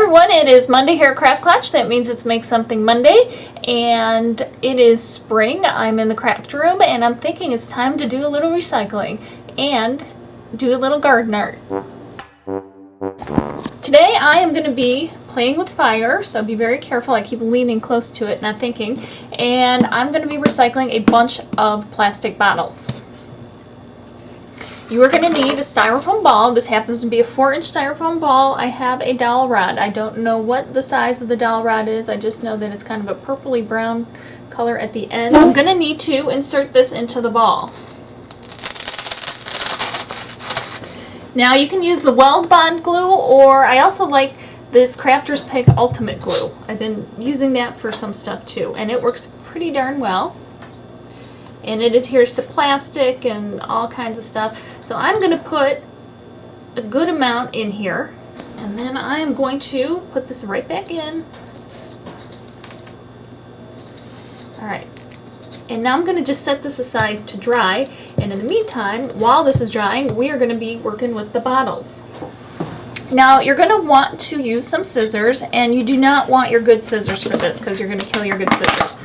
everyone, it is Monday here at Craft Clutch. That means it's Make Something Monday, and it is spring. I'm in the craft room, and I'm thinking it's time to do a little recycling and do a little garden art. Today I am going to be playing with fire, so be very careful. I keep leaning close to it, not thinking. And I'm going to be recycling a bunch of plastic bottles. You are going to need a styrofoam ball. This happens to be a 4-inch styrofoam ball. I have a dowel rod. I don't know what the size of the dowel rod is. I just know that it's kind of a purpley brown color at the end. I'm going to need to insert this into the ball. Now you can use the Weld Bond glue, or I also like this Crafter's Pick Ultimate Glue. I've been using that for some stuff too, and it works pretty darn well. And it adheres to plastic and all kinds of stuff. So I'm going to put a good amount in here, and then I'm going to put this right back in. Alright, and now I'm going to just set this aside to dry, and in the meantime, while this is drying, we are going to be working with the bottles. Now you're going to want to use some scissors, and you do not want your good scissors for this because you're going to kill your good scissors.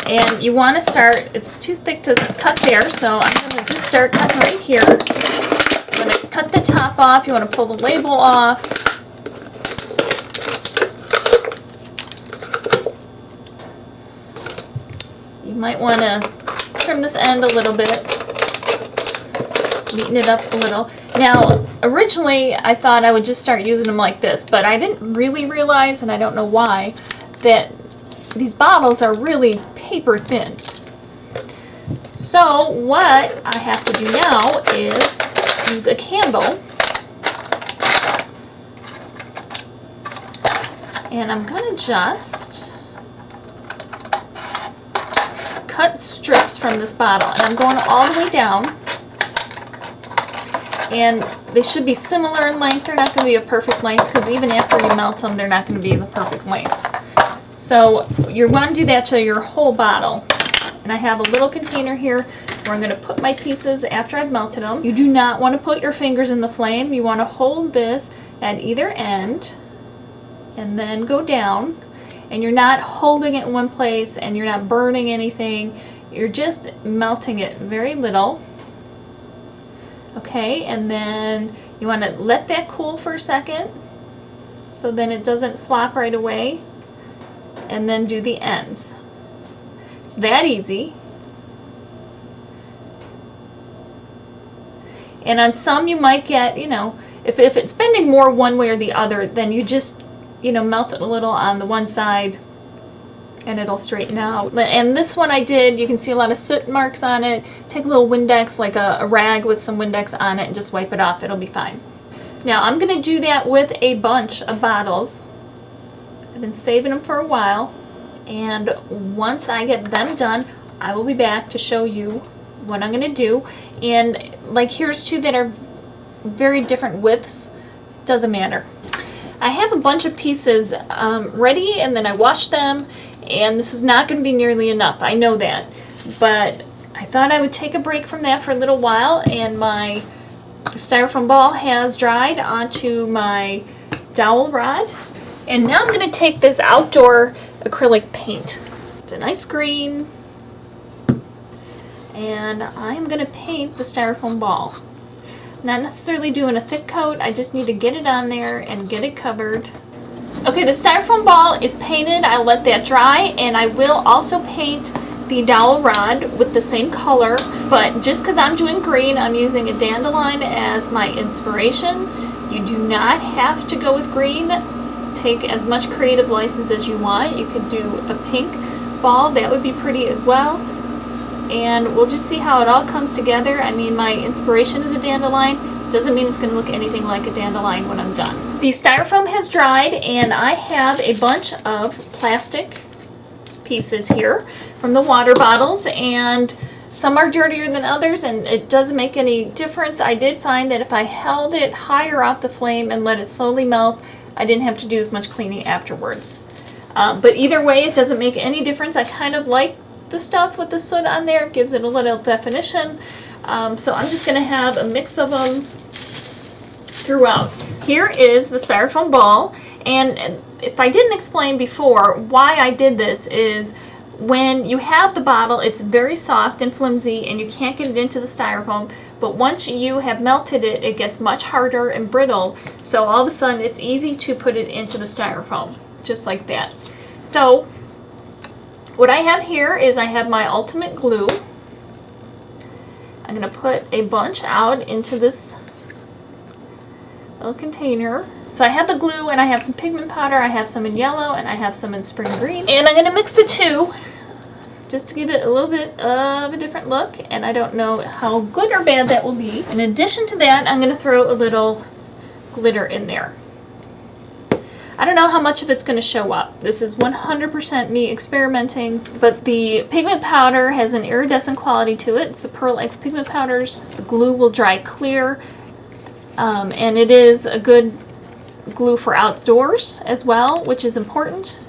And you want to start, it's too thick to cut there, so I'm going to just start cutting right here. You want to cut the top off, you want to pull the label off. You might want to trim this end a little bit, neaten it up a little. Now, originally I thought I would just start using them like this, but I didn't really realize, and I don't know why, that these bottles are really paper thin. So what I have to do now is use a candle, and I'm going to just cut strips from this bottle, and I'm going all the way down, and they should be similar in length. They're not going to be a perfect length because even after you melt them, they're not going to be the perfect length. So you want to do that to your whole bottle. And I have a little container here where I'm going to put my pieces after I've melted them. You do not want to put your fingers in the flame. You want to hold this at either end and then go down. And you're not holding it in one place and you're not burning anything. You're just melting it very little. Okay, and then you want to let that cool for a second so then it doesn't flop right away. And then do the ends. It's that easy. And on some you might get, if it's bending more one way or the other, then you just, melt it a little on the one side and it'll straighten out. And this one I did, you can see a lot of soot marks on it. Take a little Windex, like a rag with some Windex on it, and just wipe it off. It'll be fine. Now I'm going to do that with a bunch of bottles. I've been saving them for a while, and once I get them done, I will be back to show you what I'm going to do. And like here's two that are very different widths. Doesn't matter. I have a bunch of pieces ready, and then I washed them, and this is not going to be nearly enough. I know that, but I thought I would take a break from that for a little while, and my styrofoam ball has dried onto my dowel rod. And now I'm going to take this outdoor acrylic paint. It's a nice green. And I'm going to paint the styrofoam ball. Not necessarily doing a thick coat, I just need to get it on there and get it covered. Okay, the styrofoam ball is painted. I'll let that dry, and I will also paint the dowel rod with the same color. But just because I'm doing green, I'm using a dandelion as my inspiration. You do not have to go with green. Take as much creative license as you want. You could do a pink ball, that would be pretty as well. And we'll just see how it all comes together. I mean, my inspiration is a dandelion. Doesn't mean it's going to look anything like a dandelion when I'm done. The styrofoam has dried, and I have a bunch of plastic pieces here from the water bottles, and some are dirtier than others, and it doesn't make any difference. I did find that if I held it higher off the flame and let it slowly melt, I didn't have to do as much cleaning afterwards. But either way, it doesn't make any difference. I kind of like the stuff with the soot on there. It gives it a little definition. So I'm just going to have a mix of them throughout. Here is the styrofoam ball, and if I didn't explain before, why I did this is when you have the bottle, it's very soft and flimsy and you can't get it into the styrofoam, but once you have melted it, it gets much harder and brittle, so all of a sudden it's easy to put it into the styrofoam, just like that. So what I have here is I have my ultimate glue. I'm going to put a bunch out into this little container. So I have the glue and I have some pigment powder, I have some in yellow and I have some in spring green. And I'm going to mix the two just to give it a little bit of a different look, and I don't know how good or bad that will be. In addition to that, I'm going to throw a little glitter in there. I don't know how much of it's going to show up. This is 100% me experimenting, but the pigment powder has an iridescent quality to it. It's the Pearl X pigment powders. The glue will dry clear, and it is a good glue for outdoors as well, which is important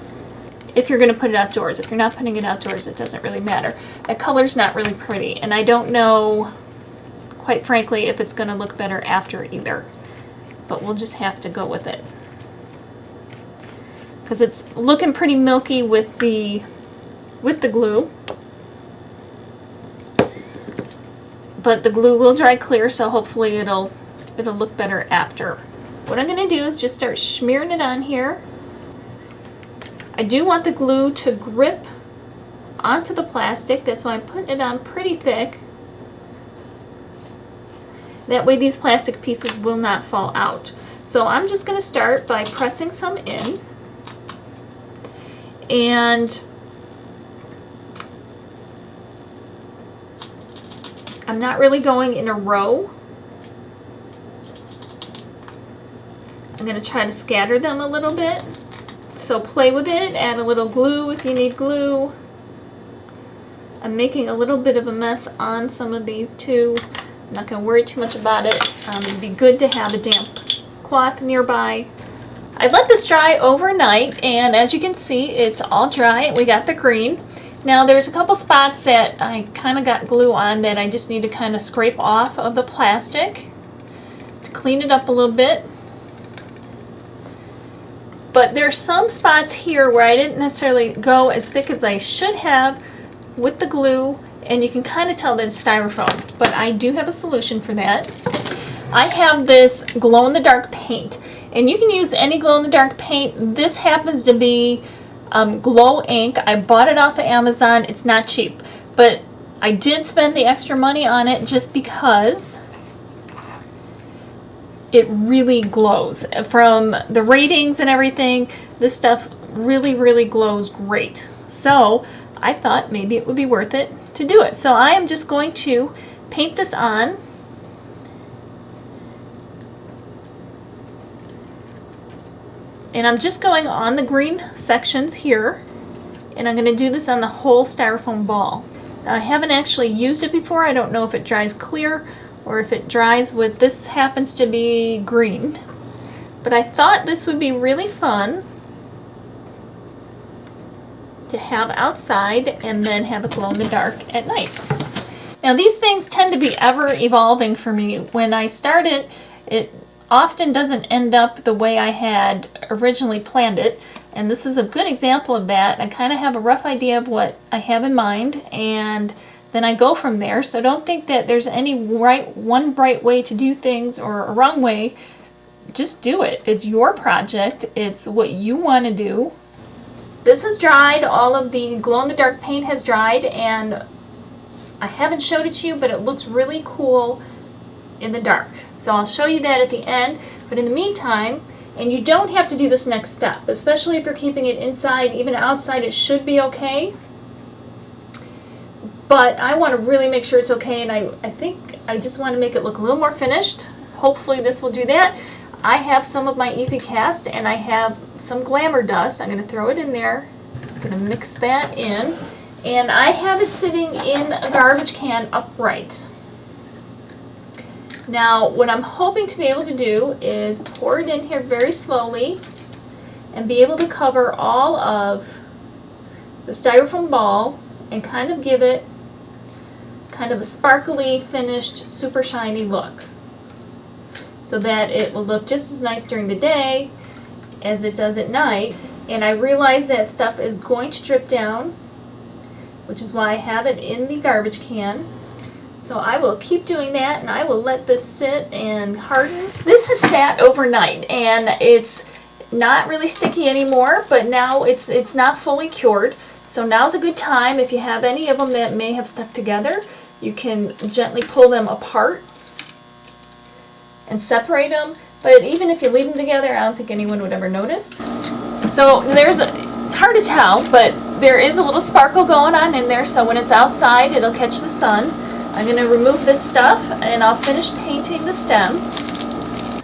if you're going to put it outdoors. If you're not putting it outdoors, it doesn't really matter. That color's not really pretty, and I don't know, quite frankly, if it's going to look better after either, but we'll just have to go with it because it's looking pretty milky with the glue, but the glue will dry clear, so hopefully it'll look better after. What I'm going to do is just start smearing it on here. I do want the glue to grip onto the plastic, that's why I'm putting it on pretty thick. That way these plastic pieces will not fall out. So I'm just going to start by pressing some in, and I'm not really going in a row. I'm going to try to scatter them a little bit. So play with it, add a little glue if you need glue. I'm making a little bit of a mess on some of these too. I'm not going to worry too much about it. It'd be good to have a damp cloth nearby. I let this dry overnight, and as you can see, it's all dry. We got the green. Now there's a couple spots that I kind of got glue on that I just need to kind of scrape off of the plastic to clean it up a little bit. But there's some spots here where I didn't necessarily go as thick as I should have with the glue, and you can kind of tell that it's styrofoam, but I do have a solution for that. I have this glow-in-the-dark paint, and you can use any glow-in-the-dark paint. This happens to be glow ink. I bought it off of Amazon. It's not cheap, but I did spend the extra money on it just because it really glows. From the ratings and everything, this stuff really glows great. So I thought maybe it would be worth it to do it. So I am just going to paint this on. And I'm just going on the green sections here, and I'm going to do this on the whole styrofoam ball. Now, I haven't actually used it before. I don't know if it dries clear or if it dries with, this happens to be green. But I thought this would be really fun to have outside and then have it glow in the dark at night. Now these things tend to be ever evolving for me. When I start it, it often doesn't end up the way I had originally planned it, and this is a good example of that. I kind of have a rough idea of what I have in mind, and then I go from there. So don't think that there's any one right way to do things or a wrong way. Just do it. It's your project. It's what you want to do. This has dried. All of the glow-in-the-dark paint has dried, and I haven't showed it to you, but it looks really cool in the dark. So I'll show you that at the end. But in the meantime, and you don't have to do this next step, especially if you're keeping it inside, even outside it should be okay. But I want to really make sure it's okay, and I think I just want to make it look a little more finished. Hopefully this will do that. I have some of my Easy Cast, and I have some Glamour Dust. I'm going to throw it in there. I'm going to mix that in. And I have it sitting in a garbage can upright. Now, what I'm hoping to be able to do is pour it in here very slowly and be able to cover all of the styrofoam ball and kind of give it kind of a sparkly, finished, super shiny look, so that it will look just as nice during the day as it does at night. And I realize that stuff is going to drip down, which is why I have it in the garbage can. So I will keep doing that, and I will let this sit and harden. This has sat overnight, and it's not really sticky anymore, but now it's not fully cured. So now's a good time. If you have any of them that may have stuck together, you can gently pull them apart and separate them. But even if you leave them together, I don't think anyone would ever notice. So it's hard to tell, but there is a little sparkle going on in there, so when it's outside, it'll catch the sun. I'm going to remove this stuff, and I'll finish painting the stem.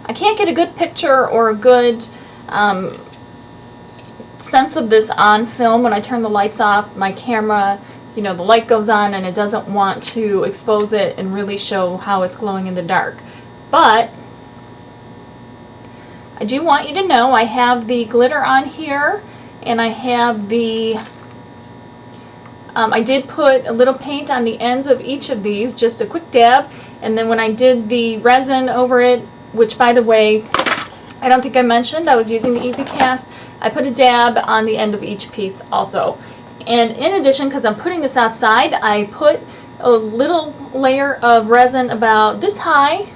I can't get a good picture or a good sense of this on film. When I turn the lights off, my camera, the light goes on and it doesn't want to expose it and really show how it's glowing in the dark. But I do want you to know I have the glitter on here, and I have the I did put a little paint on the ends of each of these, just a quick dab, and then when I did the resin over it, which by the way, I don't think I mentioned, I was using the Easy Cast, I put a dab on the end of each piece also. And in addition, because I'm putting this outside, I put a little layer of resin about this high,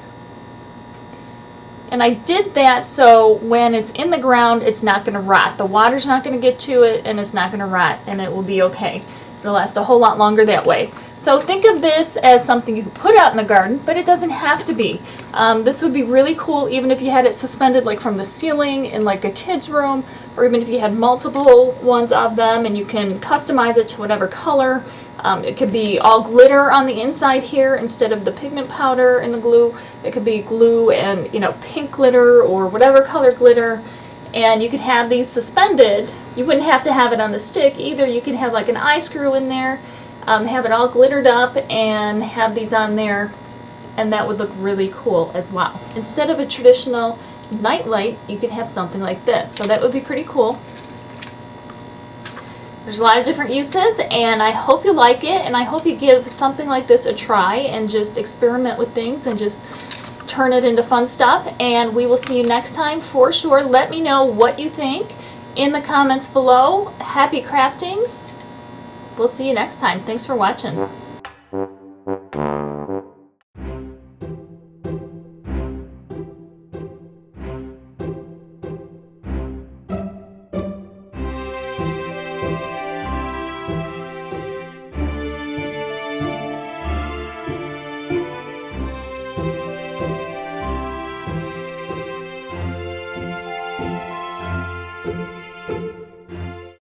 and I did that so when it's in the ground, it's not going to rot. The water's not going to get to it, and it's not going to rot, and it will be okay. It'll last a whole lot longer that way. So think of this as something you can put out in the garden, but it doesn't have to be. This would be really cool even if you had it suspended like from the ceiling in like a kid's room, or even if you had multiple ones of them, and you can customize it to whatever color. It could be all glitter on the inside here instead of the pigment powder and the glue. It could be glue and pink glitter or whatever color glitter. And you could have these suspended. You wouldn't have to have it on the stick either. You can have like an eye screw in there, have it all glittered up, and have these on there, and that would look really cool as well. Instead of a traditional night light, you could have something like this. So that would be pretty cool. There's a lot of different uses, and I hope you like it, and I hope you give something like this a try and just experiment with things and just turn it into fun stuff. And we will see you next time for sure. Let me know what you think in the comments below. Happy crafting. We'll see you next time. Thanks for watching.